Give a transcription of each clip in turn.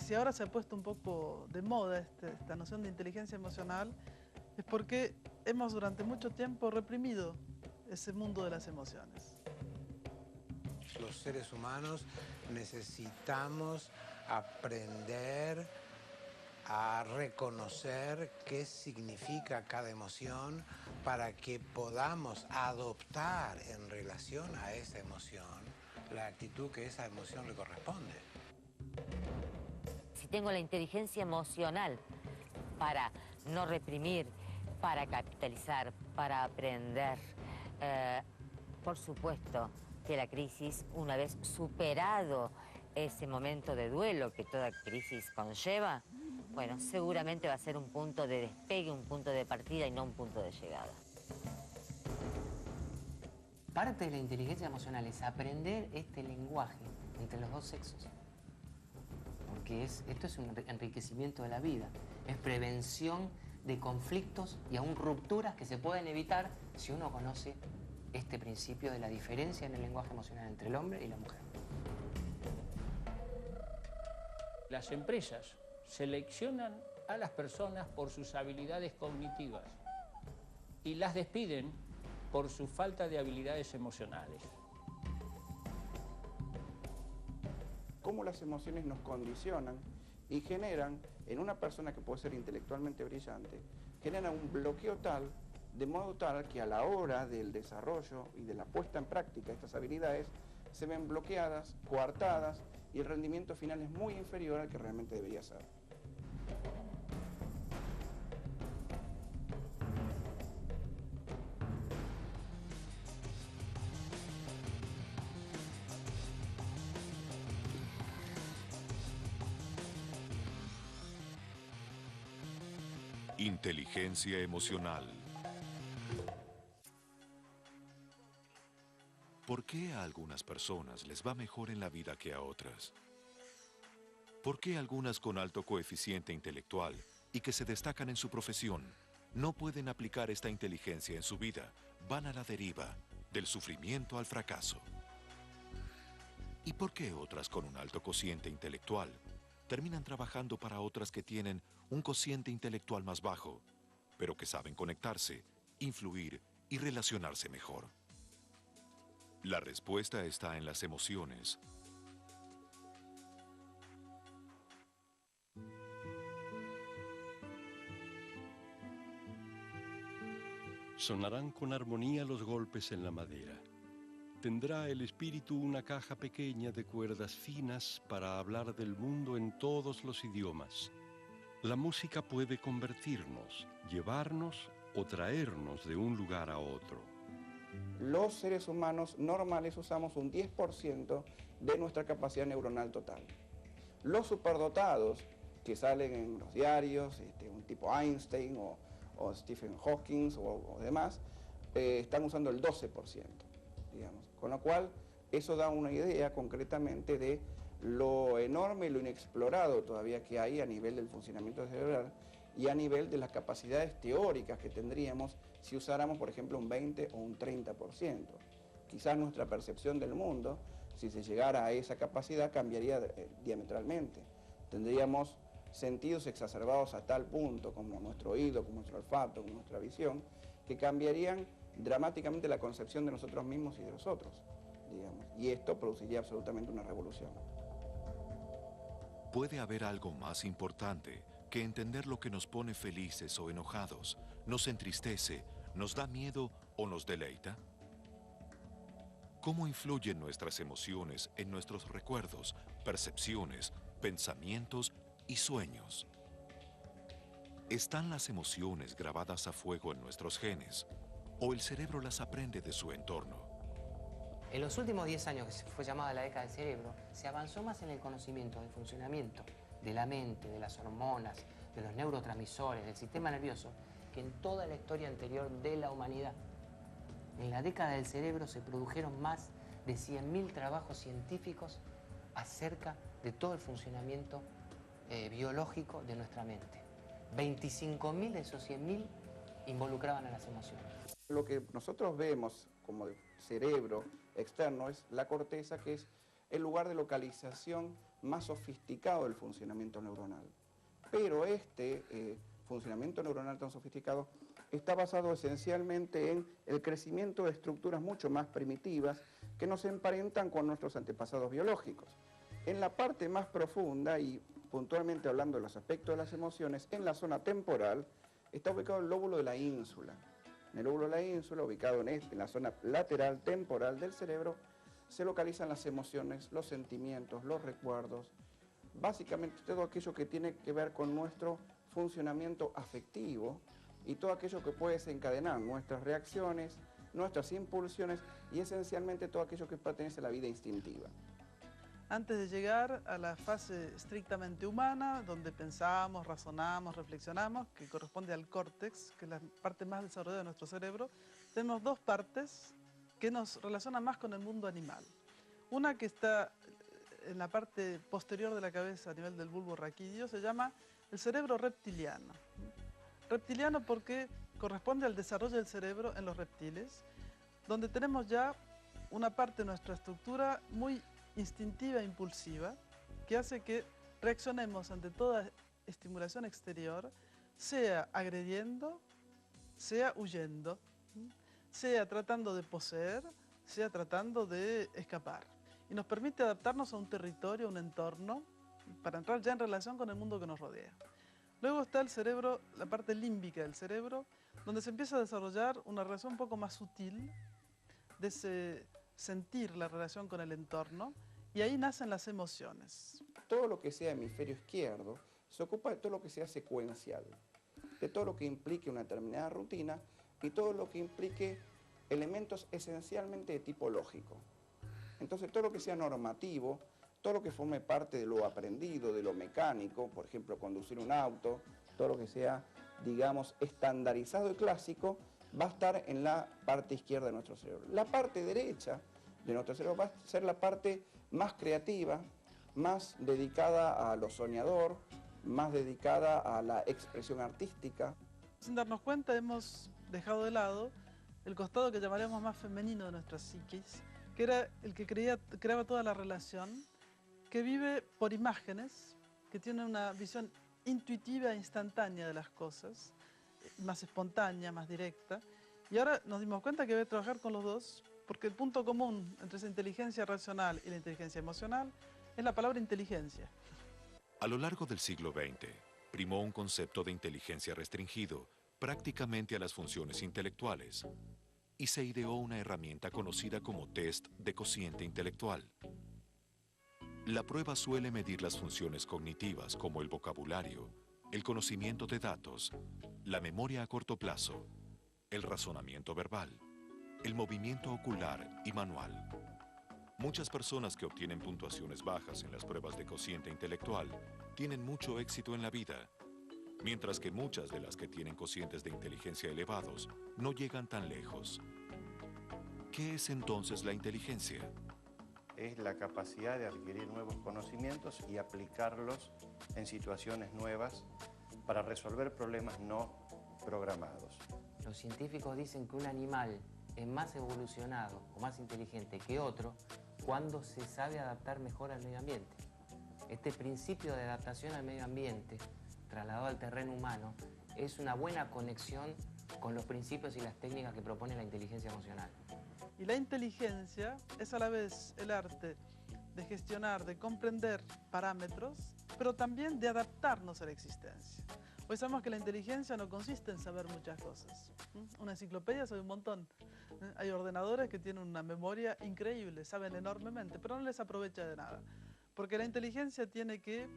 si ahora se ha puesto un poco de moda esta noción de inteligencia emocional, es porque hemos durante mucho tiempo reprimido ese mundo de las emociones. Los seres humanos necesitamos aprender a reconocer qué significa cada emoción para que podamos adoptar en relación a esa emoción la actitud que esa emoción le corresponde. Si tengo la inteligencia emocional para no reprimir, para capitalizar, para aprender, por supuesto que la crisis, una vez superado ese momento de duelo que toda crisis conlleva, bueno, seguramente va a ser un punto de despegue, un punto de partida y no un punto de llegada. Parte de la inteligencia emocional es aprender este lenguaje entre los dos sexos. Porque esto es un enriquecimiento de la vida, es prevención de conflictos y aún rupturas que se pueden evitar si uno conoce este principio de la diferencia en el lenguaje emocional entre el hombre y la mujer. Las empresas seleccionan a las personas por sus habilidades cognitivas y las despiden por su falta de habilidades emocionales. Cómo las emociones nos condicionan y generan en una persona que puede ser intelectualmente brillante, generan un bloqueo tal, de modo tal que a la hora del desarrollo y de la puesta en práctica de estas habilidades se ven bloqueadas, coartadas y el rendimiento final es muy inferior al que realmente debería ser. Inteligencia emocional. ¿Por qué a algunas personas les va mejor en la vida que a otras? ¿Por qué algunas con alto coeficiente intelectual y que se destacan en su profesión no pueden aplicar esta inteligencia en su vida? Van a la deriva, del sufrimiento al fracaso. ¿Y por qué otras con un alto cociente intelectual terminan trabajando para otras que tienen un cociente intelectual más bajo, pero que saben conectarse, influir y relacionarse mejor? La respuesta está en las emociones. Sonarán con armonía los golpes en la madera. Tendrá el espíritu una caja pequeña de cuerdas finas para hablar del mundo en todos los idiomas. La música puede convertirnos, llevarnos o traernos de un lugar a otro. Los seres humanos normales usamos un 10% de nuestra capacidad neuronal total. Los superdotados que salen en los diarios, un tipo Einstein o Stephen Hawking o demás, están usando el 12%, digamos. Con lo cual, eso da una idea concretamente de lo enorme y lo inexplorado todavía que hay a nivel del funcionamiento cerebral y a nivel de las capacidades teóricas que tendríamos si usáramos, por ejemplo, un 20 o un 30%. Quizás nuestra percepción del mundo, si se llegara a esa capacidad, cambiaría diametralmente. Tendríamos sentidos exacerbados a tal punto, como nuestro oído, como nuestro olfato, como nuestra visión, que cambiarían dramáticamente la concepción de nosotros mismos y de los otros, digamos. Y esto produciría absolutamente una revolución. ¿Puede haber algo más importante que entender lo que nos pone felices o enojados, nos entristece, nos da miedo o nos deleita? ¿Cómo influyen nuestras emociones en nuestros recuerdos, percepciones, pensamientos y sueños? ¿Están las emociones grabadas a fuego en nuestros genes o el cerebro las aprende de su entorno? En los últimos 10 años, que se fue llamada la década del cerebro, se avanzó más en el conocimiento del funcionamiento de la mente, de las hormonas, de los neurotransmisores, del sistema nervioso, que en toda la historia anterior de la humanidad. En la década del cerebro se produjeron más de 100.000 trabajos científicos acerca de todo el funcionamiento biológico de nuestra mente. 25.000 de esos 100.000 involucraban a las emociones. Lo que nosotros vemos como cerebro externo es la corteza, que es el lugar de localización más sofisticado del funcionamiento neuronal. Pero este funcionamiento neuronal tan sofisticado está basado esencialmente en el crecimiento de estructuras mucho más primitivas que nos emparentan con nuestros antepasados biológicos. En la parte más profunda, y puntualmente hablando de los aspectos de las emociones, en la zona temporal, está ubicado el lóbulo de la ínsula. En el lóbulo de la ínsula, ubicado en la zona lateral temporal del cerebro, se localizan las emociones, los sentimientos, los recuerdos, básicamente todo aquello que tiene que ver con nuestro funcionamiento afectivo y todo aquello que puede desencadenar nuestras reacciones, nuestras impulsiones y esencialmente todo aquello que pertenece a la vida instintiva. Antes de llegar a la fase estrictamente humana, donde pensamos, razonamos, reflexionamos, que corresponde al córtex, que es la parte más desarrollada de nuestro cerebro, tenemos dos partes que nos relacionan más con el mundo animal. Una que está en la parte posterior de la cabeza, a nivel del bulbo raquídeo, se llama el cerebro reptiliano. Reptiliano porque corresponde al desarrollo del cerebro en los reptiles, donde tenemos ya una parte de nuestra estructura muy instintiva e impulsiva, que hace que reaccionemos ante toda estimulación exterior, sea agrediendo, sea huyendo, sea tratando de poseer, sea tratando de escapar. Y nos permite adaptarnos a un territorio, a un entorno, para entrar ya en relación con el mundo que nos rodea. Luego está el cerebro, la parte límbica del cerebro, donde se empieza a desarrollar una relación un poco más sutil de ese sentir la relación con el entorno, y ahí nacen las emociones. Todo lo que sea hemisferio izquierdo se ocupa de todo lo que sea secuencial, de todo lo que implique una determinada rutina y todo lo que implique elementos esencialmente de tipo lógico. Entonces todo lo que sea normativo, todo lo que forme parte de lo aprendido, de lo mecánico, por ejemplo conducir un auto, todo lo que sea, digamos, estandarizado y clásico, va a estar en la parte izquierda de nuestro cerebro. La parte derecha de nuestro cerebro va a ser la parte más creativa, más dedicada a lo soñador, más dedicada a la expresión artística. Sin darnos cuenta hemos dejado de lado el costado que llamaríamos más femenino de nuestra psiquis, que era el que creaba toda la relación, que vive por imágenes, que tiene una visión intuitiva e instantánea de las cosas, más espontánea, más directa. Y ahora nos dimos cuenta que debe trabajar con los dos, porque el punto común entre esa inteligencia racional y la inteligencia emocional es la palabra inteligencia. A lo largo del siglo XX, primó un concepto de inteligencia restringido prácticamente a las funciones intelectuales y se ideó una herramienta conocida como test de cociente intelectual. La prueba suele medir las funciones cognitivas como el vocabulario, el conocimiento de datos, la memoria a corto plazo, el razonamiento verbal, el movimiento ocular y manual. Muchas personas que obtienen puntuaciones bajas en las pruebas de cociente intelectual tienen mucho éxito en la vida, mientras que muchas de las que tienen cocientes de inteligencia elevados no llegan tan lejos. ¿Qué es entonces la inteligencia? Es la capacidad de adquirir nuevos conocimientos y aplicarlos en situaciones nuevas para resolver problemas no programados. Los científicos dicen que un animal es más evolucionado o más inteligente que otro cuando se sabe adaptar mejor al medio ambiente. Este principio de adaptación al medio ambiente, trasladado al terreno humano, es una buena conexión con los principios y las técnicas que propone la inteligencia emocional. Y la inteligencia es a la vez el arte de gestionar, de comprender parámetros, pero también de adaptarnos a la existencia. Hoy sabemos que la inteligencia no consiste en saber muchas cosas. Una enciclopedia sabe un montón. Hay ordenadores que tienen una memoria increíble, saben enormemente, pero no les aprovecha de nada. Porque la inteligencia tiene que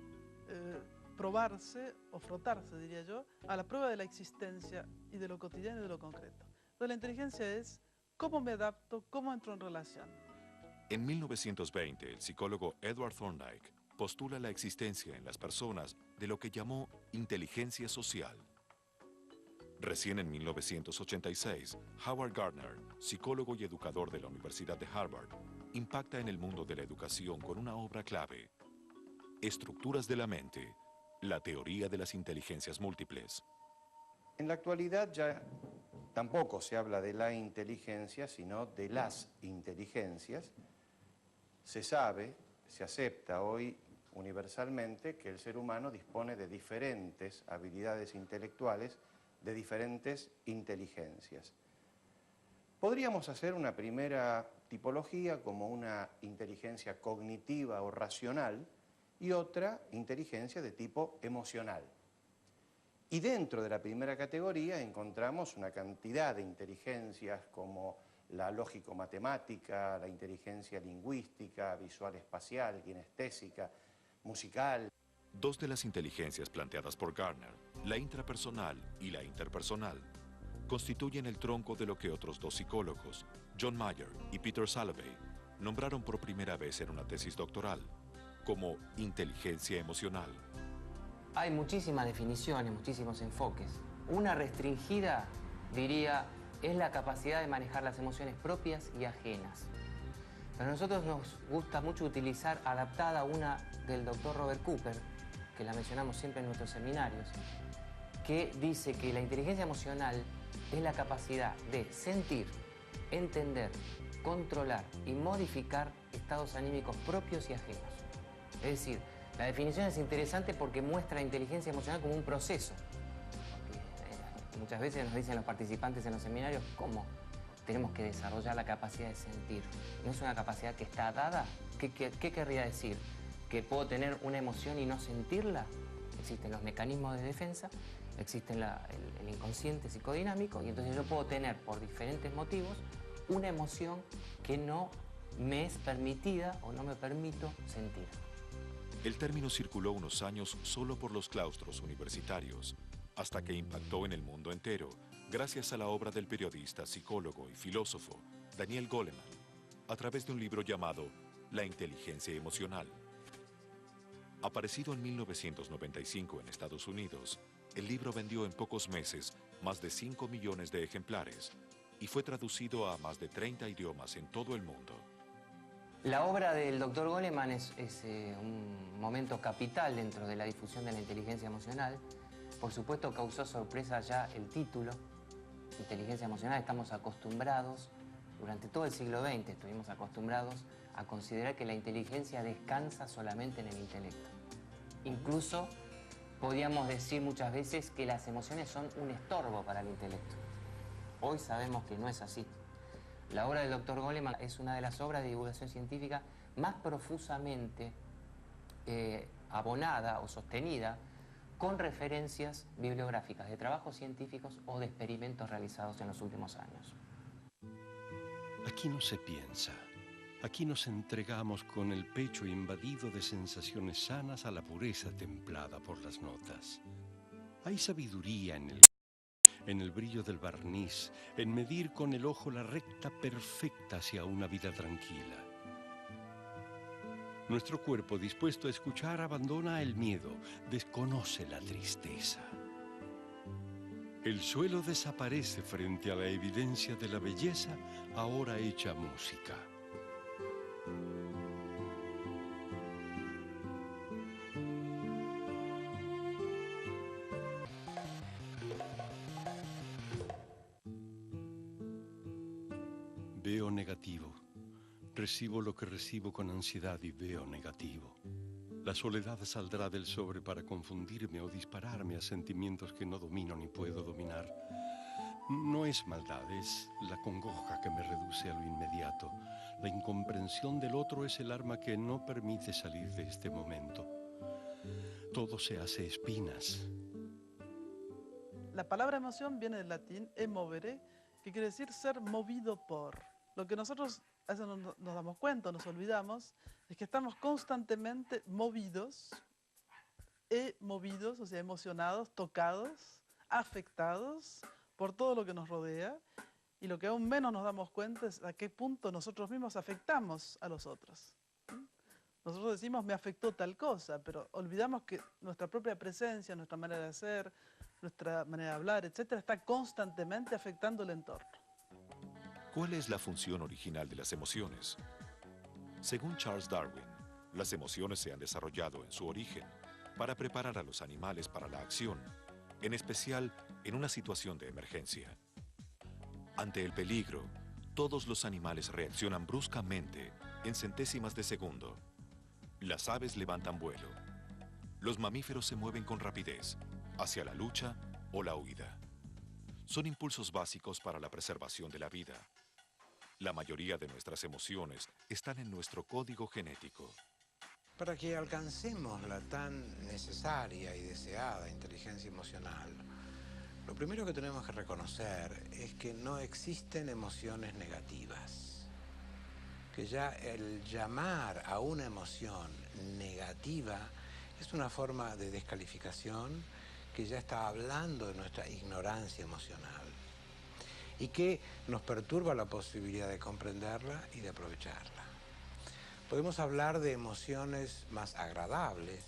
probarse o frotarse, diría yo, a la prueba de la existencia y de lo cotidiano y de lo concreto. Entonces la inteligencia es cómo me adapto, cómo entro en relación. En 1920, el psicólogo Edward Thorndike postula la existencia en las personas de lo que llamó inteligencia social. Recién en 1986, Howard Gardner, psicólogo y educador de la Universidad de Harvard, impacta en el mundo de la educación con una obra clave, Estructuras de la mente, la teoría de las inteligencias múltiples. En la actualidad ya tampoco se habla de la inteligencia, sino de las inteligencias. Se sabe, se acepta hoy universalmente que el ser humano dispone de diferentes habilidades intelectuales, de diferentes inteligencias. Podríamos hacer una primera tipología como una inteligencia cognitiva o racional y otra inteligencia de tipo emocional. Y dentro de la primera categoría encontramos una cantidad de inteligencias como la lógico-matemática, la inteligencia lingüística, visual-espacial, kinestésica, musical. Dos de las inteligencias planteadas por Gardner, la intrapersonal y la interpersonal, constituyen el tronco de lo que otros dos psicólogos, John Mayer y Peter Salovey, nombraron por primera vez en una tesis doctoral como inteligencia emocional. Hay muchísimas definiciones, muchísimos enfoques. Una restringida, diría, es la capacidad de manejar las emociones propias y ajenas. Pero a nosotros nos gusta mucho utilizar adaptada una del doctor Robert Cooper, que la mencionamos siempre en nuestros seminarios, que dice que la inteligencia emocional es la capacidad de sentir, entender, controlar y modificar estados anímicos propios y ajenos. Es decir, la definición es interesante porque muestra la inteligencia emocional como un proceso. Muchas veces nos dicen los participantes en los seminarios cómo tenemos que desarrollar la capacidad de sentir. ¿No es una capacidad que está dada? ¿Qué querría decir? ¿Que puedo tener una emoción y no sentirla? Existen los mecanismos de defensa, existe el inconsciente psicodinámico, y entonces yo puedo tener, por diferentes motivos, una emoción que no me es permitida o no me permito sentir. El término circuló unos años solo por los claustros universitarios, hasta que impactó en el mundo entero, gracias a la obra del periodista, psicólogo y filósofo Daniel Goleman, a través de un libro llamado La inteligencia emocional. Aparecido en 1995 en Estados Unidos, el libro vendió en pocos meses más de 5 millones de ejemplares y fue traducido a más de 30 idiomas en todo el mundo. La obra del doctor Goleman es un momento capital dentro de la difusión de la inteligencia emocional. Por supuesto, causó sorpresa ya el título, inteligencia emocional. Estamos acostumbrados, durante todo el siglo XX, estuvimos acostumbrados a considerar que la inteligencia descansa solamente en el intelecto. Incluso podíamos decir muchas veces que las emociones son un estorbo para el intelecto. Hoy sabemos que no es así. La obra del doctor Goleman es una de las obras de divulgación científica más profusamente abonada o sostenida con referencias bibliográficas de trabajos científicos o de experimentos realizados en los últimos años. Aquí no se piensa. Aquí nos entregamos con el pecho invadido de sensaciones sanas a la pureza templada por las notas. Hay sabiduría en el brillo del barniz, en medir con el ojo la recta perfecta hacia una vida tranquila. Nuestro cuerpo, dispuesto a escuchar, abandona el miedo, desconoce la tristeza. El suelo desaparece frente a la evidencia de la belleza ahora hecha música. Veo negativo. Recibo lo que recibo con ansiedad y veo negativo. La soledad saldrá del sobre para confundirme o dispararme a sentimientos que no domino ni puedo dominar. No es maldad, es la congoja que me reduce a lo inmediato. La incomprensión del otro es el arma que no permite salir de este momento. Todo se hace espinas. La palabra emoción viene del latín emovere, que quiere decir ser movido por. Lo que nosotros a veces no nos damos cuenta, nos olvidamos, es que estamos constantemente movidos, o sea, emocionados, tocados, afectados por todo lo que nos rodea, y lo que aún menos nos damos cuenta es a qué punto nosotros mismos afectamos a los otros. Nosotros decimos, me afectó tal cosa, pero olvidamos que nuestra propia presencia, nuestra manera de ser, nuestra manera de hablar, etcétera, está constantemente afectando el entorno. ¿Cuál es la función original de las emociones? Según Charles Darwin, las emociones se han desarrollado en su origen para preparar a los animales para la acción, en especial en una situación de emergencia. Ante el peligro, todos los animales reaccionan bruscamente en centésimas de segundo. Las aves levantan vuelo. Los mamíferos se mueven con rapidez, hacia la lucha o la huida. Son impulsos básicos para la preservación de la vida. La mayoría de nuestras emociones están en nuestro código genético. Para que alcancemos la tan necesaria y deseada inteligencia emocional, lo primero que tenemos que reconocer es que no existen emociones negativas. Que ya el llamar a una emoción negativa es una forma de descalificación que ya está hablando de nuestra ignorancia emocional y que nos perturba la posibilidad de comprenderla y de aprovecharla. Podemos hablar de emociones más agradables.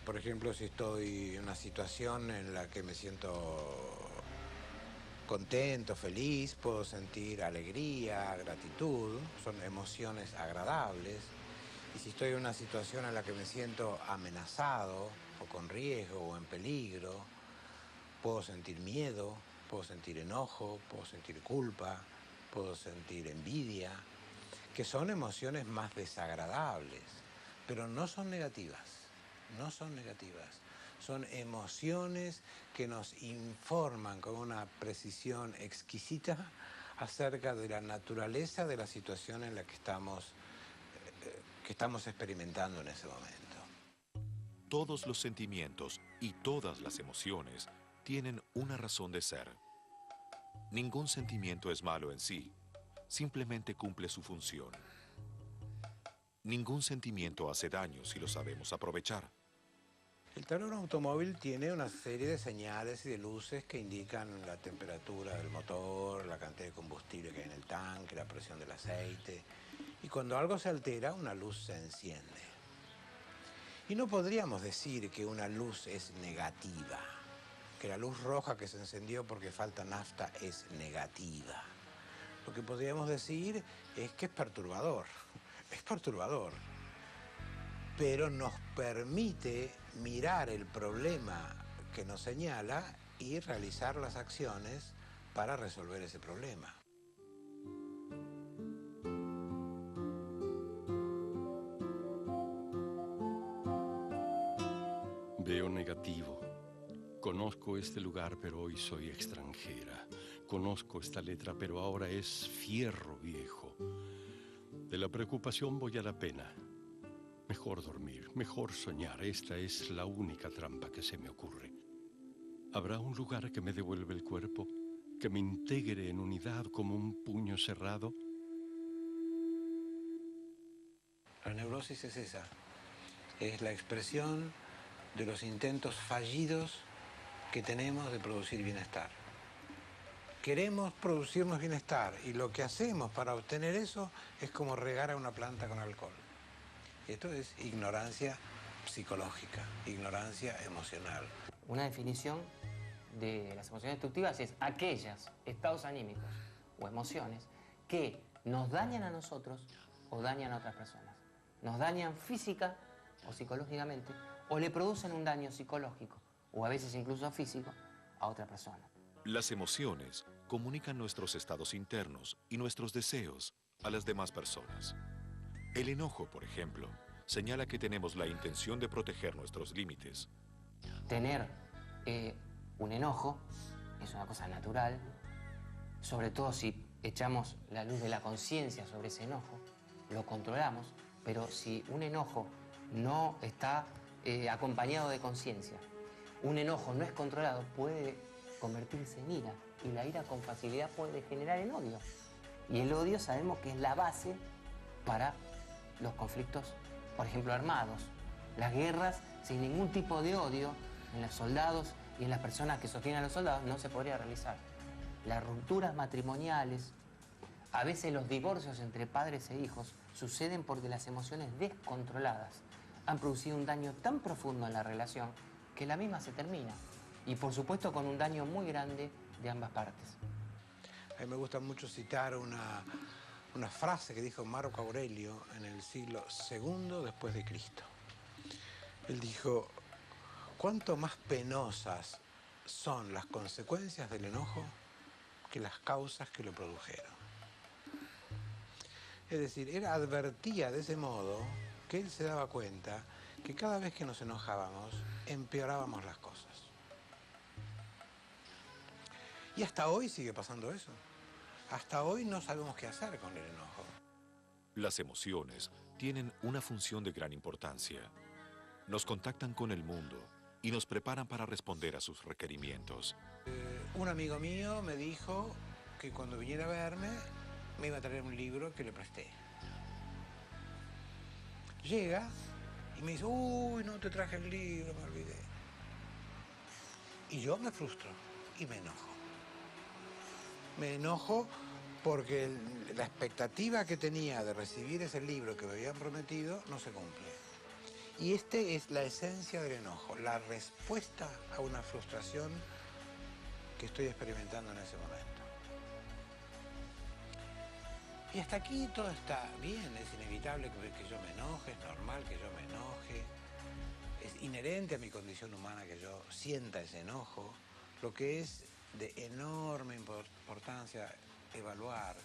Por ejemplo, si estoy en una situación en la que me siento contento, feliz, puedo sentir alegría, gratitud, son emociones agradables. Y si estoy en una situación en la que me siento amenazado, o con riesgo, o en peligro, puedo sentir miedo, puedo sentir enojo, puedo sentir culpa, puedo sentir envidia, que son emociones más desagradables, pero no son negativas, no son negativas. Son emociones que nos informan con una precisión exquisita acerca de la naturaleza de la situación en la que estamos experimentando en ese momento. Todos los sentimientos y todas las emociones tienen una razón de ser. Ningún sentimiento es malo en sí, simplemente cumple su función. Ningún sentimiento hace daño si lo sabemos aprovechar. El tablero automóvil tiene una serie de señales y de luces que indican la temperatura del motor, la cantidad de combustible que hay en el tanque, la presión del aceite. Y cuando algo se altera, una luz se enciende. Y no podríamos decir que una luz es negativa, que la luz roja que se encendió porque falta nafta es negativa. Lo que podríamos decir es que es perturbador, pero nos permite mirar el problema que nos señala y realizar las acciones para resolver ese problema. Veo negativo. Conozco este lugar, pero hoy soy extranjera. Conozco esta letra, pero ahora es fierro viejo. De la preocupación voy a la pena. Mejor dormir, mejor soñar. Esta es la única trampa que se me ocurre. ¿Habrá un lugar que me devuelva el cuerpo? ¿Que me integre en unidad como un puño cerrado? La neurosis es esa. Es la expresión de los intentos fallidos que tenemos de producir bienestar. Queremos producirnos bienestar y lo que hacemos para obtener eso es como regar a una planta con alcohol. Esto es ignorancia psicológica, ignorancia emocional. Una definición de las emociones destructivas es aquellos estados anímicos o emociones que nos dañan a nosotros o dañan a otras personas. Nos dañan física o psicológicamente o le producen un daño psicológico o a veces incluso físico a otra persona. Las emociones comunican nuestros estados internos y nuestros deseos a las demás personas. El enojo, por ejemplo, señala que tenemos la intención de proteger nuestros límites. Tener un enojo es una cosa natural, sobre todo si echamos la luz de la conciencia sobre ese enojo, lo controlamos, pero si un enojo no está acompañado de conciencia, un enojo no es controlado, puede convertirse en ira, y la ira con facilidad puede degenerar en odio. Y el odio sabemos que es la base para los conflictos, por ejemplo, armados. Las guerras sin ningún tipo de odio en los soldados y en las personas que sostienen a los soldados no se podría realizar. Las rupturas matrimoniales, a veces los divorcios entre padres e hijos, suceden porque las emociones descontroladas han producido un daño tan profundo en la relación que la misma se termina. Y por supuesto con un daño muy grande de ambas partes. A mí me gusta mucho citar una frase que dijo Marco Aurelio en el siglo II después de Cristo. Él dijo: cuánto más penosas son las consecuencias del enojo que las causas que lo produjeron. Es decir, él advertía de ese modo que él se daba cuenta que cada vez que nos enojábamos, empeorábamos las cosas. Y hasta hoy sigue pasando eso. Hasta hoy no sabemos qué hacer con el enojo. Las emociones tienen una función de gran importancia. Nos contactan con el mundo y nos preparan para responder a sus requerimientos. Un amigo mío me dijo que cuando viniera a verme me iba a traer un libro que le presté. Llega y me dice, uy, no te traje el libro, me olvidé. Y yo me frustro y me enojo. Me enojo porque la expectativa que tenía de recibir ese libro que me habían prometido no se cumple. Y esta es la esencia del enojo, la respuesta a una frustración que estoy experimentando en ese momento. Y hasta aquí todo está bien, es inevitable que yo me enoje, es normal que yo me enoje, es inherente a mi condición humana que yo sienta ese enojo. Lo que es de enorme importancia evaluar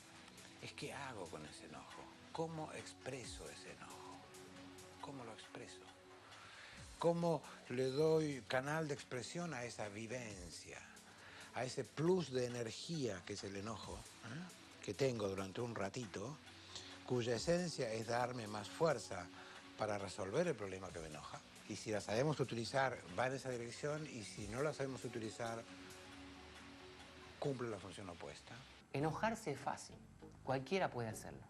es qué hago con ese enojo, cómo expreso ese enojo, cómo lo expreso, cómo le doy canal de expresión a esa vivencia, a ese plus de energía que es el enojo, que tengo durante un ratito, cuya esencia es darme más fuerza para resolver el problema que me enoja. Y si la sabemos utilizar, va en esa dirección, y si no la sabemos utilizar, cumple la función opuesta. Enojarse es fácil, cualquiera puede hacerlo.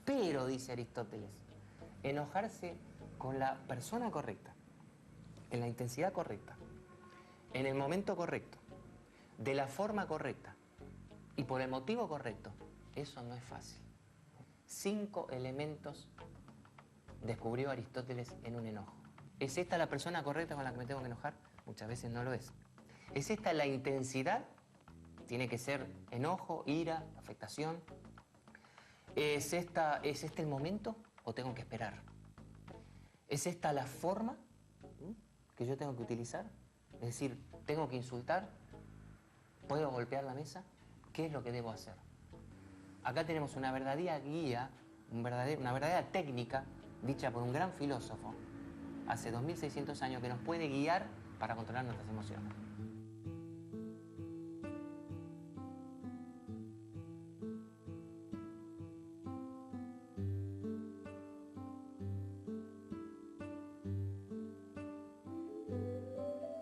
Pero, dice Aristóteles, enojarse con la persona correcta, en la intensidad correcta, en el momento correcto, de la forma correcta y por el motivo correcto, eso no es fácil. 5 elementos descubrió Aristóteles en un enojo. ¿Es esta la persona correcta con la que me tengo que enojar? Muchas veces no lo es. ¿Es esta la intensidad? Tiene que ser enojo, ira, afectación. ¿Es este el momento o tengo que esperar? ¿Es esta la forma que yo tengo que utilizar? Es decir, ¿tengo que insultar? ¿Puedo golpear la mesa? ¿Qué es lo que debo hacer? Acá tenemos una verdadera guía, una verdadera técnica dicha por un gran filósofo hace 2600 años que nos puede guiar para controlar nuestras emociones.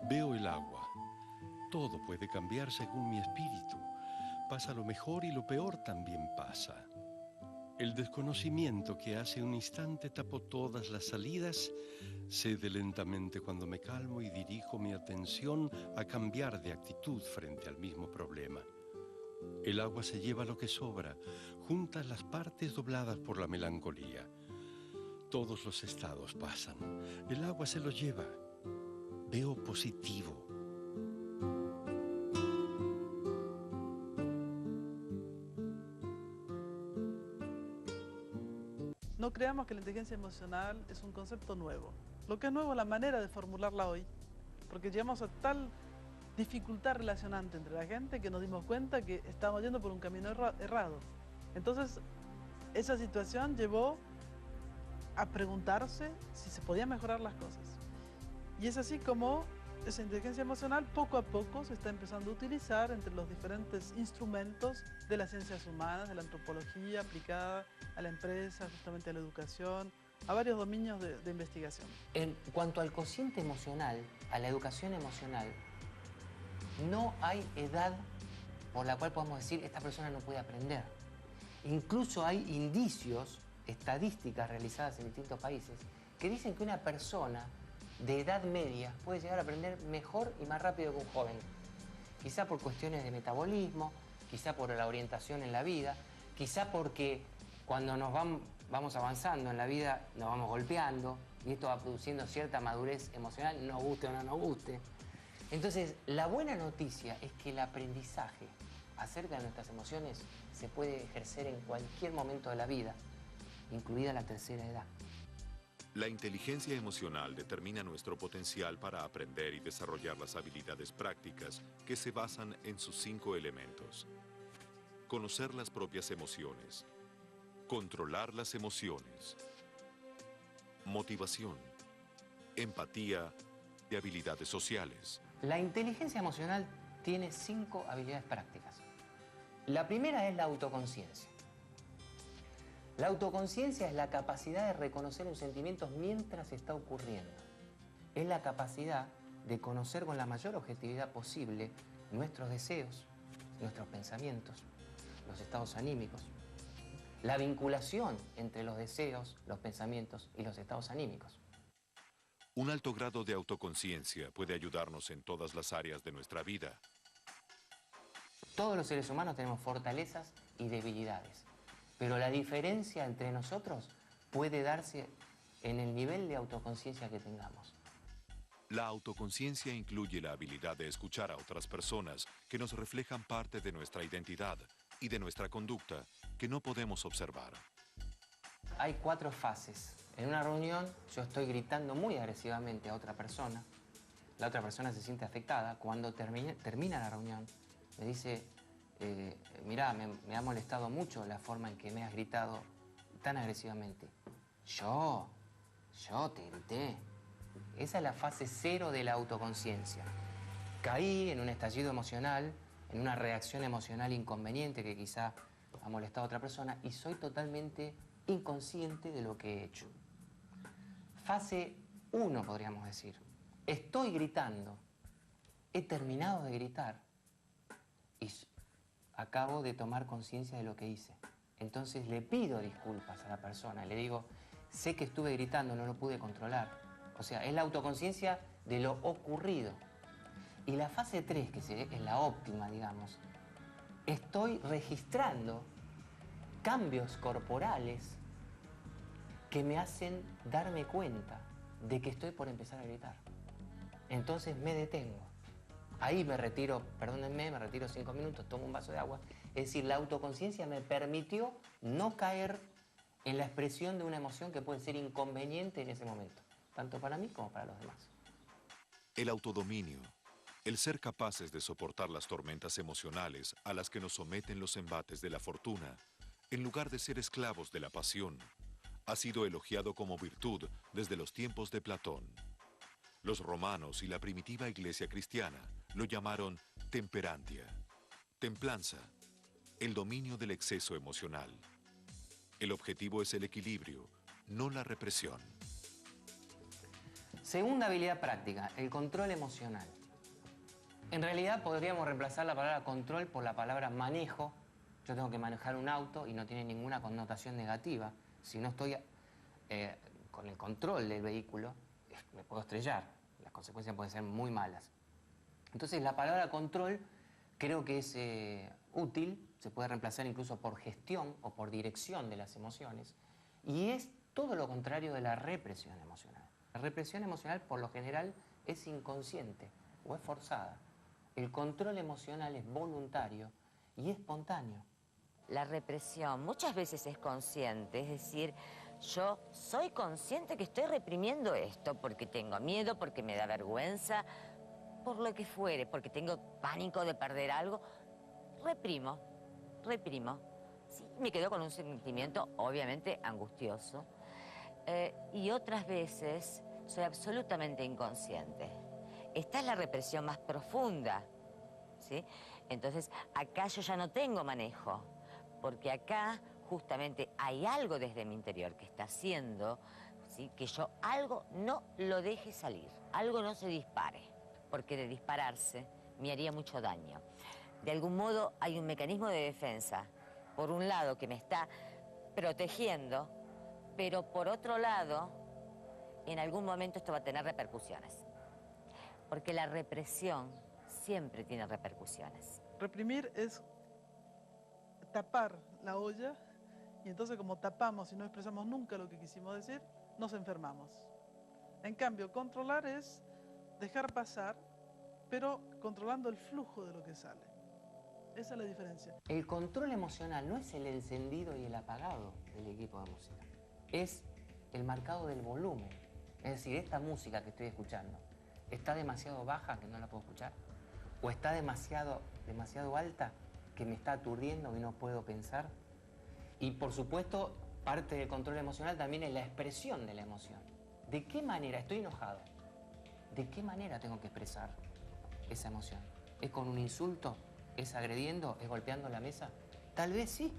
Veo el agua. Todo puede cambiar según mi espíritu. Pasa lo mejor y lo peor también pasa. El desconocimiento que hace un instante tapó todas las salidas cede lentamente cuando me calmo y dirijo mi atención a cambiar de actitud frente al mismo problema. El agua se lleva lo que sobra, junta las partes dobladas por la melancolía. Todos los estados pasan. El agua se los lleva. Veo positivo. No creamos que la inteligencia emocional es un concepto nuevo. Lo que es nuevo es la manera de formularla hoy, porque llegamos a tal dificultad relacionante entre la gente que nos dimos cuenta que estábamos yendo por un camino errado. Entonces, esa situación llevó a preguntarse si se podían mejorar las cosas. Y es así como esa inteligencia emocional poco a poco se está empezando a utilizar entre los diferentes instrumentos de las ciencias humanas, de la antropología aplicada a la empresa, justamente a la educación, a varios dominios de investigación. En cuanto al cociente emocional, a la educación emocional, no hay edad por la cual podamos decir esta persona no puede aprender. Incluso hay indicios, estadísticas realizadas en distintos países, que dicen que una persona de edad media puede llegar a aprender mejor y más rápido que un joven. Quizá por cuestiones de metabolismo, quizá por la orientación en la vida, quizá porque cuando nos vamos avanzando en la vida nos vamos golpeando y esto va produciendo cierta madurez emocional, nos guste o no nos guste. Entonces, la buena noticia es que el aprendizaje acerca de nuestras emociones se puede ejercer en cualquier momento de la vida, incluida la tercera edad. La inteligencia emocional determina nuestro potencial para aprender y desarrollar las habilidades prácticas que se basan en sus 5 elementos. Conocer las propias emociones. Controlar las emociones. motivación, empatía y habilidades sociales. La inteligencia emocional tiene 5 habilidades prácticas. La primera es la autoconciencia. La autoconciencia es la capacidad de reconocer un sentimiento mientras está ocurriendo. Es la capacidad de conocer con la mayor objetividad posible nuestros deseos, nuestros pensamientos, los estados anímicos, la vinculación entre los deseos, los pensamientos y los estados anímicos. Un alto grado de autoconciencia puede ayudarnos en todas las áreas de nuestra vida. Todos los seres humanos tenemos fortalezas y debilidades, pero la diferencia entre nosotros puede darse en el nivel de autoconciencia que tengamos. La autoconciencia incluye la habilidad de escuchar a otras personas que nos reflejan parte de nuestra identidad y de nuestra conducta que no podemos observar. Hay 4 fases. En una reunión yo estoy gritando muy agresivamente a otra persona. La otra persona se siente afectada. Cuando termina la reunión, me dice, mirá, me ha molestado mucho la forma en que me has gritado tan agresivamente. Yo te grité. Esa es la fase 0 de la autoconciencia. Caí en un estallido emocional, en una reacción emocional inconveniente que quizá ha molestado a otra persona y soy totalmente inconsciente de lo que he hecho. Fase 1, podríamos decir. Estoy gritando, he terminado de gritar y acabo de tomar conciencia de lo que hice. Entonces le pido disculpas a la persona, le digo, sé que estuve gritando, no lo pude controlar. O sea, es la autoconciencia de lo ocurrido. Y la fase 3, que es la óptima, digamos, estoy registrando cambios corporales que me hacen darme cuenta de que estoy por empezar a gritar. Entonces me detengo. Ahí me retiro, perdónenme, me retiro 5 minutos, tomo un vaso de agua. Es decir, la autoconciencia me permitió no caer en la expresión de una emoción que puede ser inconveniente en ese momento, tanto para mí como para los demás. El autodominio, el ser capaces de soportar las tormentas emocionales a las que nos someten los embates de la fortuna, en lugar de ser esclavos de la pasión, ha sido elogiado como virtud desde los tiempos de Platón. Los romanos y la primitiva iglesia cristiana lo llamaron temperantia, templanza, el dominio del exceso emocional. El objetivo es el equilibrio, no la represión. Segunda habilidad práctica, el control emocional. En realidad podríamos reemplazar la palabra control por la palabra manejo. Yo tengo que manejar un auto y no tiene ninguna connotación negativa. Si no estoy con el control del vehículo, me puedo estrellar. Las consecuencias pueden ser muy malas. Entonces la palabra control creo que es útil, se puede reemplazar incluso por gestión o por dirección de las emociones, y es todo lo contrario de la represión emocional. La represión emocional por lo general es inconsciente o es forzada. El control emocional es voluntario y espontáneo. La represión muchas veces es consciente, es decir, yo soy consciente que estoy reprimiendo esto porque tengo miedo, porque me da vergüenza, por lo que fuere, porque tengo pánico de perder algo. Reprimo. Sí, me quedo con un sentimiento obviamente angustioso. Y otras veces soy absolutamente inconsciente. Esta es la represión más profunda, ¿sí? Entonces, acá yo ya no tengo manejo, porque acá justamente hay algo desde mi interior que está haciendo, ¿sí?, que yo algo no lo deje salir, algo no se dispare, porque de dispararse me haría mucho daño. De algún modo hay un mecanismo de defensa, por un lado que me está protegiendo, pero por otro lado, en algún momento esto va a tener repercusiones. Porque la represión siempre tiene repercusiones. Reprimir es tapar la olla, y entonces como tapamos y no expresamos nunca lo que quisimos decir, nos enfermamos. En cambio, controlar es dejar pasar, pero controlando el flujo de lo que sale. Esa es la diferencia. El control emocional no es el encendido y el apagado del equipo de música. Es el marcado del volumen. Es decir, esta música que estoy escuchando, ¿está demasiado baja que no la puedo escuchar? ¿O está demasiado alta que me está aturdiendo y no puedo pensar? Y por supuesto, parte del control emocional también es la expresión de la emoción. ¿De qué manera estoy enojado? ¿De qué manera tengo que expresar esa emoción? ¿Es con un insulto? ¿Es agrediendo? ¿Es golpeando la mesa? Tal vez sí.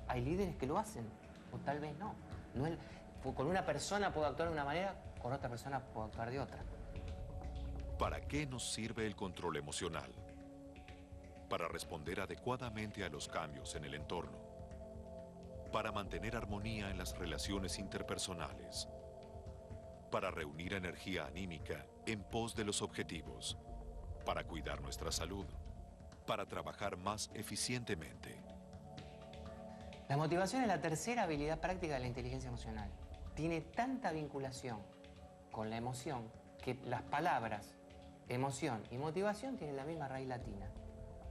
Hay líderes que lo hacen, o tal vez no. Con una persona puedo actuar de una manera, con otra persona puedo actuar de otra. ¿Para qué nos sirve el control emocional? Para responder adecuadamente a los cambios en el entorno. Para mantener armonía en las relaciones interpersonales. Para reunir energía anímica en pos de los objetivos. Para cuidar nuestra salud. Para trabajar más eficientemente. La motivación es la tercera habilidad práctica de la inteligencia emocional. Tiene tanta vinculación con la emoción que las palabras emoción y motivación tienen la misma raíz latina.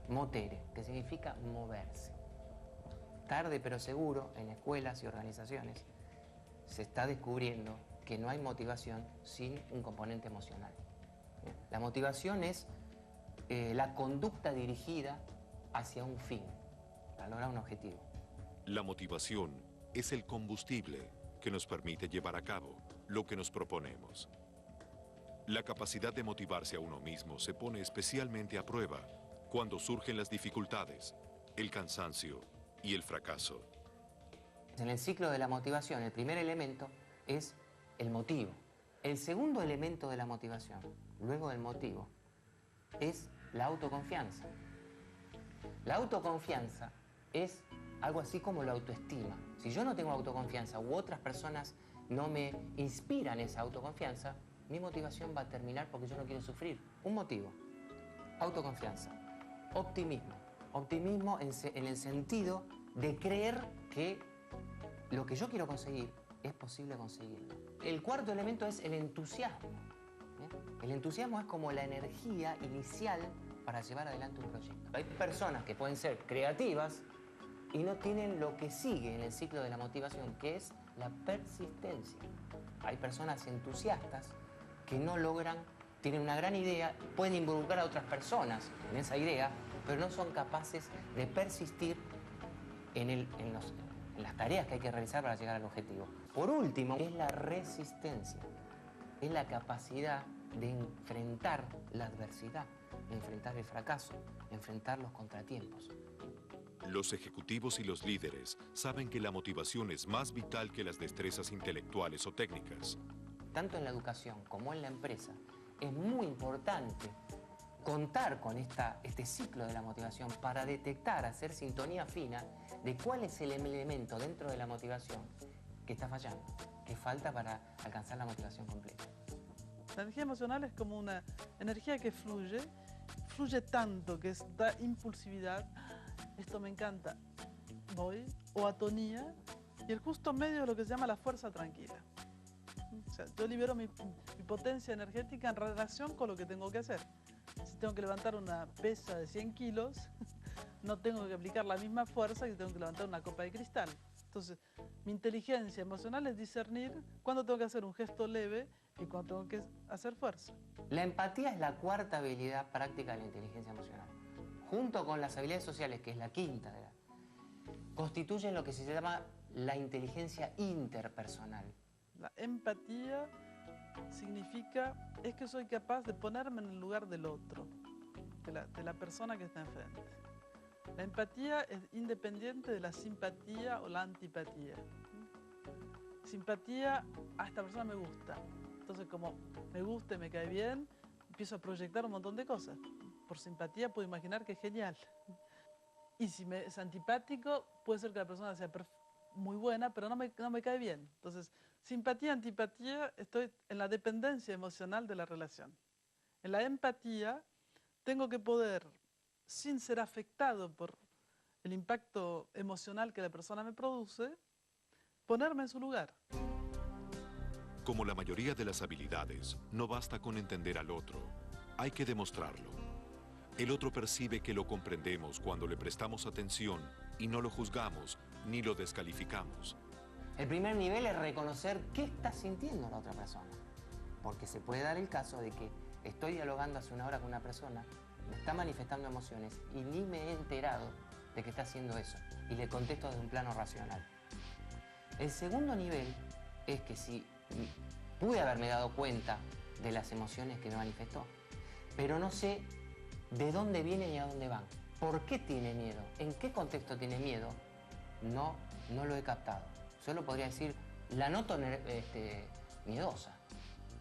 Motere, que significa moverse. Tarde pero seguro, en escuelas y organizaciones, se está descubriendo que no hay motivación sin un componente emocional. La motivación es la conducta dirigida hacia un fin, para lograr un objetivo. La motivación es el combustible que nos permite llevar a cabo lo que nos proponemos. La capacidad de motivarse a uno mismo se pone especialmente a prueba cuando surgen las dificultades, el cansancio y el fracaso. En el ciclo de la motivación, el primer elemento es el motivo. El segundo elemento de la motivación, luego del motivo, es la autoconfianza. La autoconfianza es algo así como la autoestima. Si yo no tengo autoconfianza u otras personas no me inspiran esa autoconfianza, mi motivación va a terminar porque yo no quiero sufrir. Un motivo, autoconfianza, optimismo. Optimismo en el sentido de creer que lo que yo quiero conseguir es posible conseguirlo. El cuarto elemento es el entusiasmo. El entusiasmo es como la energía inicial para llevar adelante un proyecto. Hay personas que pueden ser creativas y no tienen lo que sigue en el ciclo de la motivación, que es la persistencia. Hay personas entusiastas que no logran, tienen una gran idea, pueden involucrar a otras personas en esa idea, pero no son capaces de persistir en las tareas que hay que realizar para llegar al objetivo. Por último, es la resistencia. Es la capacidad de enfrentar la adversidad, de enfrentar el fracaso, de enfrentar los contratiempos. Los ejecutivos y los líderes saben que la motivación es más vital que las destrezas intelectuales o técnicas. Tanto en la educación como en la empresa, es muy importante contar con este ciclo de la motivación para detectar, hacer sintonía fina de cuál es el elemento dentro de la motivación que está fallando, que falta para alcanzar la motivación completa. La energía emocional es como una energía que fluye tanto, que da impulsividad. Esto me encanta, voy, o atonía, y el justo medio es lo que se llama la fuerza tranquila. O sea, yo libero mi potencia energética en relación con lo que tengo que hacer. Si tengo que levantar una pesa de 100 kilos, no tengo que aplicar la misma fuerza que tengo que levantar una copa de cristal. Entonces, mi inteligencia emocional es discernir cuándo tengo que hacer un gesto leve y cuándo tengo que hacer fuerza. La empatía es la cuarta habilidad práctica de la inteligencia emocional. Junto con las habilidades sociales, que es la quinta, constituyen lo que se llama la inteligencia interpersonal. La empatía significa es que soy capaz de ponerme en el lugar del otro, de la persona que está enfrente. La empatía es independiente de la simpatía o la antipatía. Simpatía, a esta persona me gusta. Entonces, como me gusta y me cae bien, empiezo a proyectar un montón de cosas. Por simpatía puedo imaginar que es genial. Y si es antipático, puede ser que la persona sea muy buena, pero no me cae bien. Entonces, simpatía, antipatía, estoy en la dependencia emocional de la relación. En la empatía, tengo que poder, sin ser afectado por el impacto emocional que la persona me produce, ponerme en su lugar. Como la mayoría de las habilidades, no basta con entender al otro, hay que demostrarlo. El otro percibe que lo comprendemos cuando le prestamos atención y no lo juzgamos ni lo descalificamos. El primer nivel es reconocer qué está sintiendo la otra persona. Porque se puede dar el caso de que estoy dialogando hace una hora con una persona, me está manifestando emociones y ni me he enterado de que está haciendo eso. Y le contesto desde un plano racional. El segundo nivel es que si pude haberme dado cuenta de las emociones que me manifestó, pero no sé de dónde vienen y a dónde van. ¿Por qué tiene miedo? ¿En qué contexto tiene miedo? No lo he captado. Solo podría decir, la noto miedosa.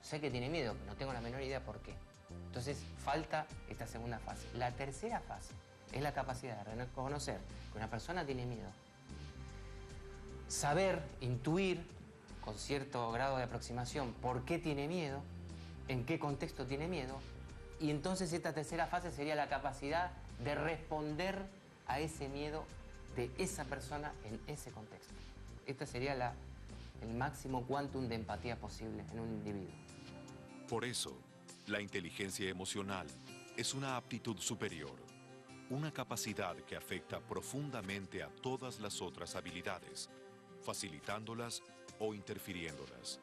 Sé que tiene miedo, pero no tengo la menor idea por qué. Entonces falta esta segunda fase. La tercera fase es la capacidad de reconocer que una persona tiene miedo. Saber, intuir, con cierto grado de aproximación, por qué tiene miedo, en qué contexto tiene miedo. Y entonces esta tercera fase sería la capacidad de responder a ese miedo de esa persona en ese contexto. Este sería el máximo quantum de empatía posible en un individuo. Por eso, la inteligencia emocional es una aptitud superior, una capacidad que afecta profundamente a todas las otras habilidades, facilitándolas o interfiriéndolas.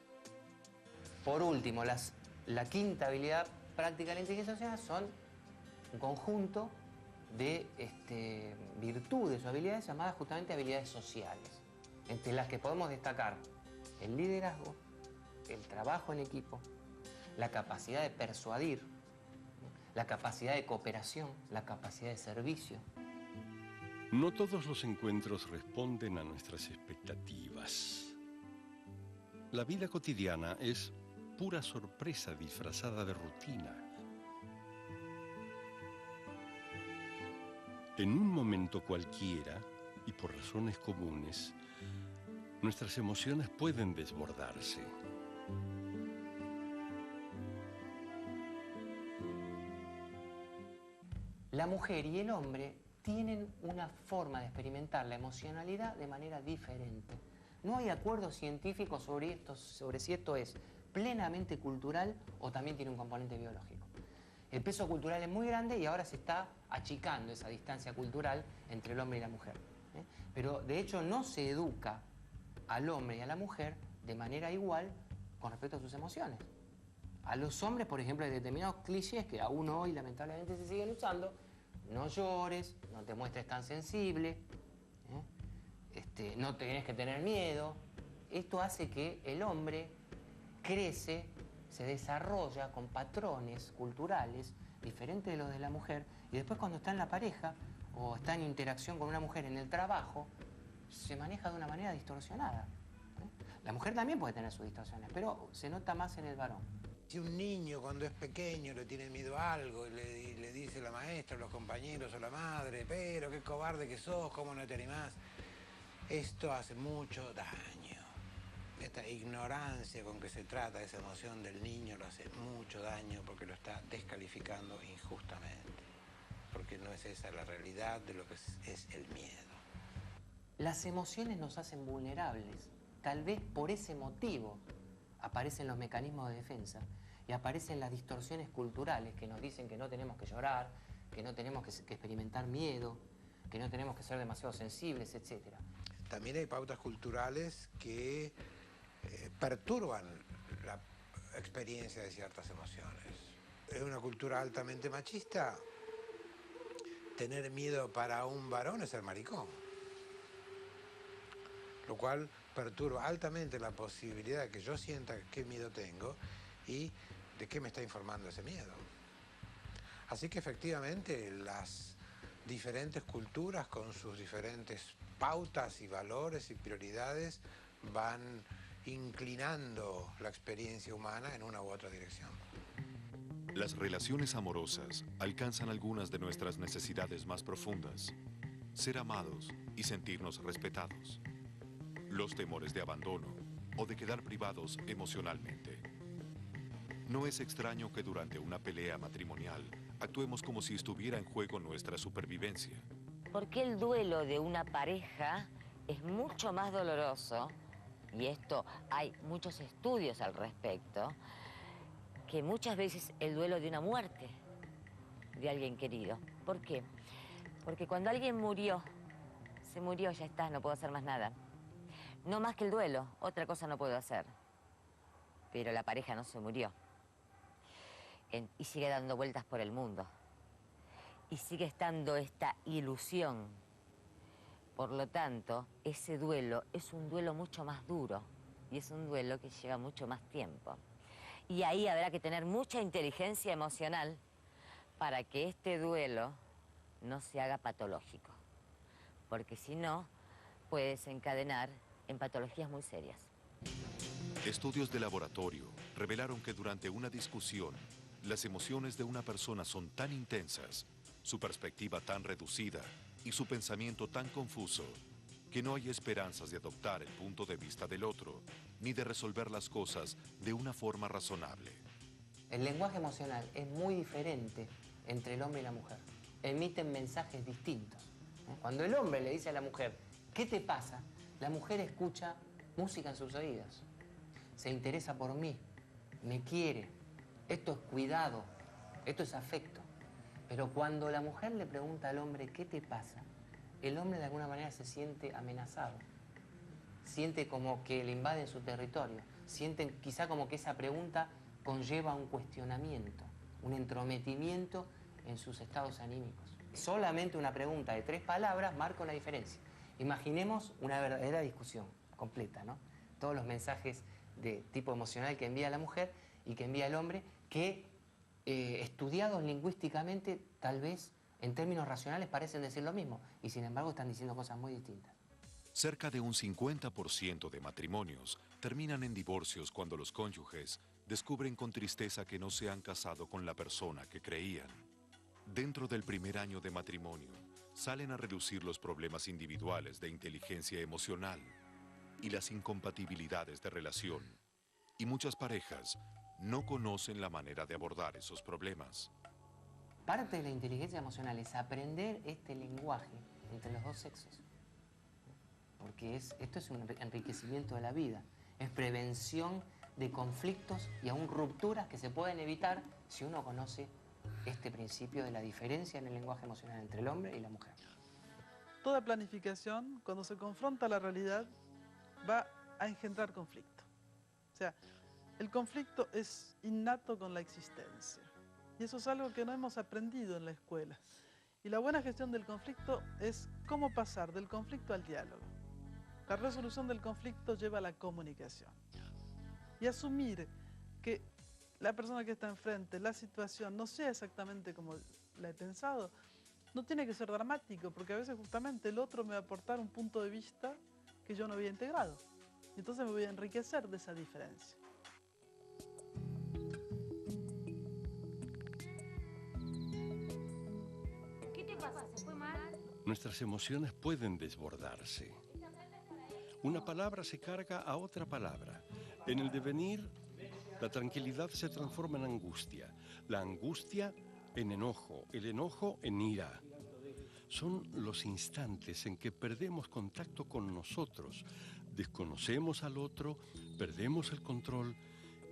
Por último, la quinta habilidad práctica de la inteligencia emocional son un conjunto de virtudes o habilidades llamadas justamente habilidades sociales, entre las que podemos destacar el liderazgo, el trabajo en equipo, la capacidad de persuadir, la capacidad de cooperación, la capacidad de servicio. No todos los encuentros responden a nuestras expectativas. La vida cotidiana es pura sorpresa disfrazada de rutina. En un momento cualquiera, y por razones comunes, nuestras emociones pueden desbordarse. La mujer y el hombre tienen una forma de experimentar la emocionalidad de manera diferente. No hay acuerdo científico sobre si esto es plenamente cultural o también tiene un componente biológico. El peso cultural es muy grande y ahora se está achicando esa distancia cultural entre el hombre y la mujer. Pero de hecho no se educa al hombre y a la mujer de manera igual con respecto a sus emociones. A los hombres, por ejemplo, hay determinados clichés que aún hoy lamentablemente se siguen usando. No llores, no te muestres tan sensible, no tenés que tener miedo. Esto hace que el hombre crece, se desarrolla con patrones culturales diferentes de los de la mujer y después cuando está en la pareja o está en interacción con una mujer en el trabajo, se maneja de una manera distorsionada. La mujer también puede tener sus distorsiones, pero se nota más en el varón. Si un niño cuando es pequeño le tiene miedo a algo y le dice la maestra, los compañeros o la madre, pero qué cobarde que sos, cómo no te animás, esto hace mucho daño. Esta ignorancia con que se trata esa emoción del niño lo hace mucho daño porque lo está descalificando injustamente, porque no es esa la realidad de lo que es el miedo. Las emociones nos hacen vulnerables, tal vez por ese motivo aparecen los mecanismos de defensa y aparecen las distorsiones culturales que nos dicen que no tenemos que llorar, que no tenemos que experimentar miedo, que no tenemos que ser demasiado sensibles, etc. También hay pautas culturales que perturban la experiencia de ciertas emociones. En una cultura altamente machista, tener miedo para un varón es ser maricón, lo cual perturba altamente la posibilidad de que yo sienta qué miedo tengo y de qué me está informando ese miedo. Así que efectivamente las diferentes culturas con sus diferentes pautas y valores y prioridades van inclinando la experiencia humana en una u otra dirección. Las relaciones amorosas alcanzan algunas de nuestras necesidades más profundas: ser amados y sentirnos respetados. Los temores de abandono o de quedar privados emocionalmente. No es extraño que durante una pelea matrimonial actuemos como si estuviera en juego nuestra supervivencia. Porque el duelo de una pareja es mucho más doloroso, y esto hay muchos estudios al respecto, que muchas veces el duelo de una muerte de alguien querido. ¿Por qué? Porque cuando alguien murió, se murió, ya está, no puedo hacer más nada. No más que el duelo, otra cosa no puedo hacer. Pero la pareja no se murió. Y sigue dando vueltas por el mundo. Y sigue estando esta ilusión. Por lo tanto, ese duelo es un duelo mucho más duro. y es un duelo que lleva mucho más tiempo. Y ahí habrá que tener mucha inteligencia emocional para que este duelo no se haga patológico, porque si no, puede desencadenar en patologías muy serias. Estudios de laboratorio revelaron que durante una discusión, las emociones de una persona son tan intensas, su perspectiva tan reducida y su pensamiento tan confuso, que no hay esperanzas de adoptar el punto de vista del otro, ni de resolver las cosas de una forma razonable. El lenguaje emocional es muy diferente entre el hombre y la mujer. Emiten mensajes distintos. Cuando el hombre le dice a la mujer, ¿qué te pasa?, la mujer escucha música en sus oídos. Se interesa por mí, me quiere. Esto es cuidado, esto es afecto. Pero cuando la mujer le pregunta al hombre, ¿qué te pasa?, el hombre de alguna manera se siente amenazado. Siente como que le invaden su territorio. Siente quizá como que esa pregunta conlleva un cuestionamiento, un entrometimiento en sus estados anímicos. Solamente una pregunta de 3 palabras marca una diferencia. Imaginemos una verdadera discusión completa, ¿no? Todos los mensajes de tipo emocional que envía la mujer y que envía el hombre, que estudiados lingüísticamente, tal vez en términos racionales parecen decir lo mismo, y sin embargo están diciendo cosas muy distintas. Cerca de un 50% de matrimonios terminan en divorcios cuando los cónyuges descubren con tristeza que no se han casado con la persona que creían. Dentro del primer año de matrimonio, salen a relucir los problemas individuales de inteligencia emocional y las incompatibilidades de relación. Y muchas parejas no conocen la manera de abordar esos problemas. Parte de la inteligencia emocional es aprender este lenguaje entre los dos sexos. Porque esto es un enriquecimiento de la vida. Es prevención de conflictos y aún rupturas que se pueden evitar si uno conoce este principio de la diferencia en el lenguaje emocional entre el hombre y la mujer. Toda planificación, cuando se confronta a la realidad, va a engendrar conflicto. O sea, el conflicto es innato con la existencia. Y eso es algo que no hemos aprendido en la escuela. Y la buena gestión del conflicto es cómo pasar del conflicto al diálogo. La resolución del conflicto lleva a la comunicación. Y asumir que la persona que está enfrente, la situación, no sea exactamente como la he pensado, no tiene que ser dramático, porque a veces justamente el otro me va a aportar un punto de vista que yo no había integrado. Y entonces me voy a enriquecer de esa diferencia. ¿Qué te pasa? ¿Se fue mal? Nuestras emociones pueden desbordarse. Una palabra se carga a otra palabra. En el devenir, la tranquilidad se transforma en angustia, la angustia en enojo, el enojo en ira. Son los instantes en que perdemos contacto con nosotros, desconocemos al otro, perdemos el control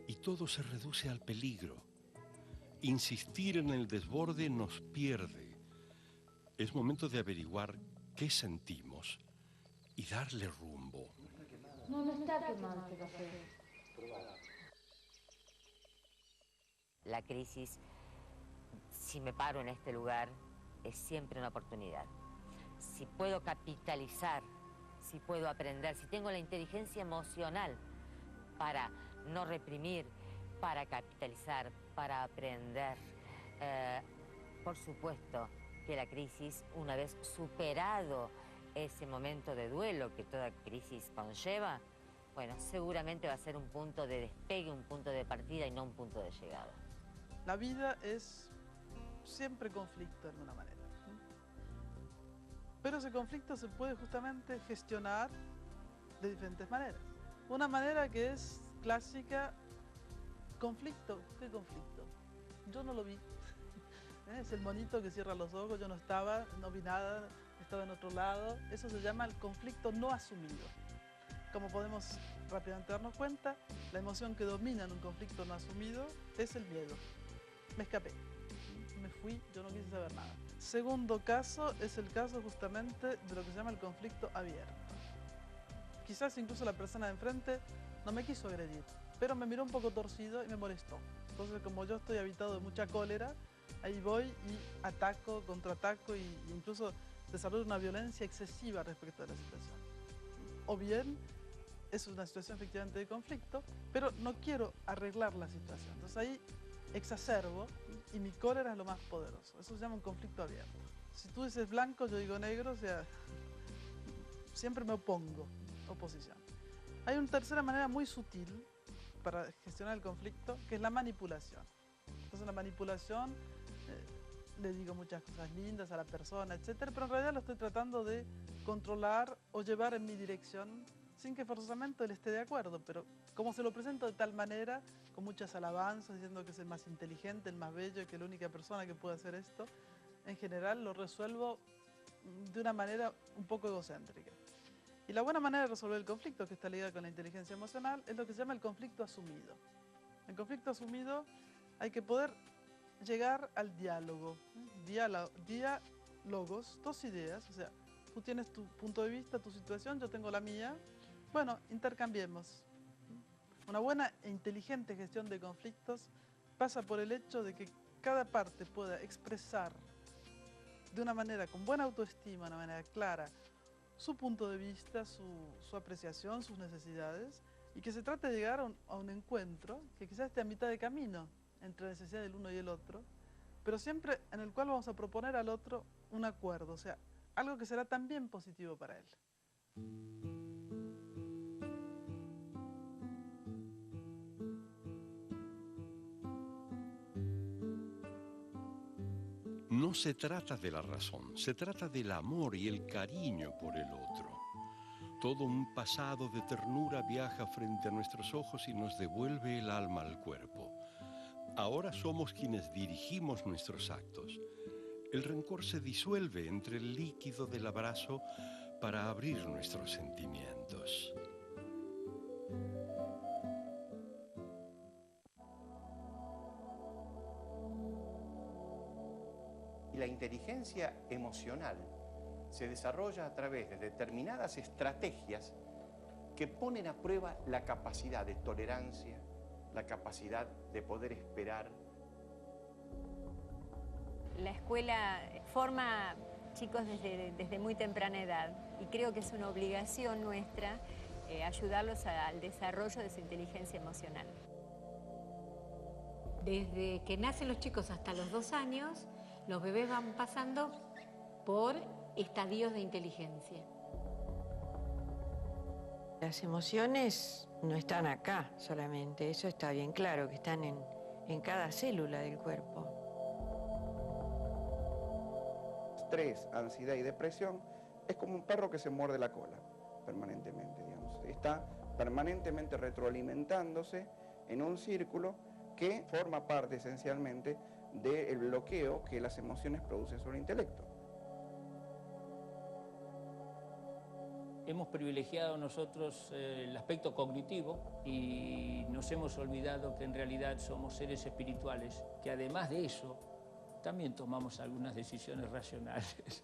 y todo se reduce al peligro. Insistir en el desborde nos pierde. Es momento de averiguar qué sentimos y darle rumbo. No, no está quemado este café. La crisis, si me paro en este lugar, es siempre una oportunidad. Si puedo capitalizar, si puedo aprender, si tengo la inteligencia emocional para no reprimir, para capitalizar, para aprender, por supuesto que la crisis, una vez superado ese momento de duelo que toda crisis conlleva, bueno, seguramente va a ser un punto de despegue, un punto de partida y no un punto de llegada. La vida es siempre conflicto de alguna manera. Pero ese conflicto se puede justamente gestionar de diferentes maneras. Una manera que es clásica, conflicto. ¿Qué conflicto? Yo no lo vi. Es el monito que cierra los ojos, yo no estaba, no vi nada, estaba en otro lado. Eso se llama el conflicto no asumido. Como podemos rápidamente darnos cuenta, la emoción que domina en un conflicto no asumido es el miedo. Me escapé, me fui, yo no quise saber nada. Segundo caso es el caso justamente de lo que se llama el conflicto abierto. Quizás incluso la persona de enfrente no me quiso agredir, pero me miró un poco torcido y me molestó. Entonces, como yo estoy habitado de mucha cólera, ahí voy y ataco, contraataco e incluso desarrollo una violencia excesiva respecto a la situación. O bien, es una situación efectivamente de conflicto, pero no quiero arreglar la situación. Entonces ahí exacerbo y mi cólera es lo más poderoso. Eso se llama un conflicto abierto. Si tú dices blanco, yo digo negro, o sea, siempre me opongo, oposición. Hay una tercera manera muy sutil para gestionar el conflicto, que es la manipulación. Entonces la manipulación, le digo muchas cosas lindas a la persona, etcétera, pero en realidad lo estoy tratando de controlar o llevar en mi dirección sin que forzosamente él esté de acuerdo, pero como se lo presento de tal manera, con muchas alabanzas, diciendo que es el más inteligente, el más bello, y que es la única persona que puede hacer esto, en general lo resuelvo de una manera un poco egocéntrica. Y la buena manera de resolver el conflicto, que está ligada con la inteligencia emocional, es lo que se llama el conflicto asumido. En conflicto asumido hay que poder llegar al diálogo. Diálogos, dos ideas, o sea, tú tienes tu punto de vista, tu situación, yo tengo la mía. Bueno, intercambiemos. Una buena e inteligente gestión de conflictos pasa por el hecho de que cada parte pueda expresar de una manera con buena autoestima, de una manera clara, su punto de vista, su apreciación, sus necesidades, y que se trate de llegar a un encuentro que quizás esté a mitad de camino entre la necesidad del uno y el otro, pero siempre en el cual vamos a proponer al otro un acuerdo, o sea, algo que será también positivo para él. No se trata de la razón, se trata del amor y el cariño por el otro. Todo un pasado de ternura viaja frente a nuestros ojos y nos devuelve el alma al cuerpo. Ahora somos quienes dirigimos nuestros actos. El rencor se disuelve entre el líquido del abrazo para abrir nuestros sentimientos. Y la inteligencia emocional se desarrolla a través de determinadas estrategias que ponen a prueba la capacidad de tolerancia, la capacidad de poder esperar. La escuela forma chicos desde muy temprana edad y creo que es una obligación nuestra ayudarlos al desarrollo de su inteligencia emocional. Desde que nacen los chicos hasta los 2 años, los bebés van pasando por estadios de inteligencia. Las emociones no están acá solamente, eso está bien claro, que están en cada célula del cuerpo. Estrés, ansiedad y depresión es como un perro que se muerde la cola permanentemente, digamos. Está permanentemente retroalimentándose en un círculo que forma parte esencialmente del bloqueo que las emociones producen sobre el intelecto. Hemos privilegiado nosotros el aspecto cognitivo y nos hemos olvidado que en realidad somos seres espirituales, que además de eso también tomamos algunas decisiones racionales.